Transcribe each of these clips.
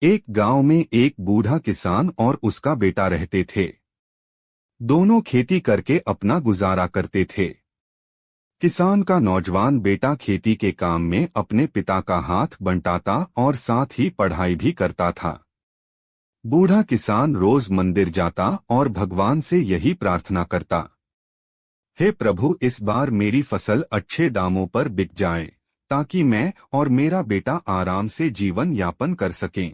एक गांव में एक बूढ़ा किसान और उसका बेटा रहते थे। दोनों खेती करके अपना गुजारा करते थे। किसान का नौजवान बेटा खेती के काम में अपने पिता का हाथ बंटाता और साथ ही पढ़ाई भी करता था। बूढ़ा किसान रोज मंदिर जाता और भगवान से यही प्रार्थना करता, हे प्रभु, इस बार मेरी फसल अच्छे दामों पर बिक जाए ताकि मैं और मेरा बेटा आराम से जीवन यापन कर सकें।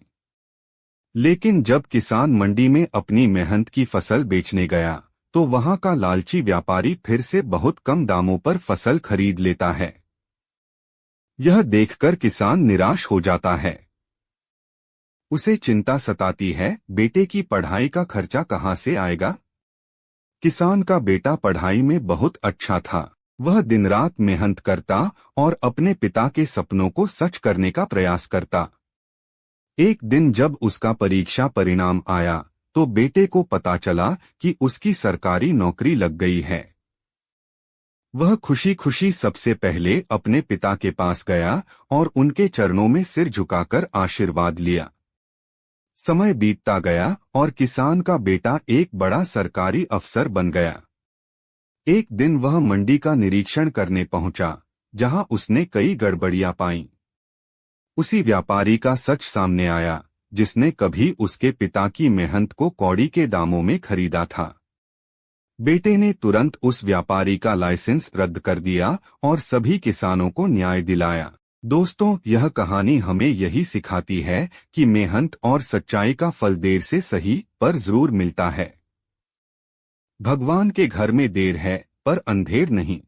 लेकिन जब किसान मंडी में अपनी मेहनत की फसल बेचने गया तो वहां का लालची व्यापारी फिर से बहुत कम दामों पर फसल खरीद लेता है। यह देखकर किसान निराश हो जाता है। उसे चिंता सताती है, बेटे की पढ़ाई का खर्चा कहां से आएगा। किसान का बेटा पढ़ाई में बहुत अच्छा था। वह दिन रात मेहनत करता और अपने पिता के सपनों को सच करने का प्रयास करता। एक दिन जब उसका परीक्षा परिणाम आया तो बेटे को पता चला कि उसकी सरकारी नौकरी लग गई है। वह खुशी खुशी सबसे पहले अपने पिता के पास गया और उनके चरणों में सिर झुकाकर आशीर्वाद लिया। समय बीतता गया और किसान का बेटा एक बड़ा सरकारी अफसर बन गया। एक दिन वह मंडी का निरीक्षण करने पहुंचा, जहां उसने कई गड़बड़ियां पाईं। उसी व्यापारी का सच सामने आया, जिसने कभी उसके पिता की मेहनत को कौड़ी के दामों में खरीदा था। बेटे ने तुरंत उस व्यापारी का लाइसेंस रद्द कर दिया और सभी किसानों को न्याय दिलाया। दोस्तों, यह कहानी हमें यही सिखाती है कि मेहनत और सच्चाई का फल देर से सही पर जरूर मिलता है। भगवान के घर में देर है पर अंधेर नहीं।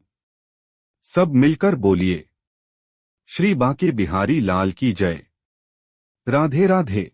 सब मिलकर बोलिए, श्री बांके बिहारी लाल की जय। राधे राधे।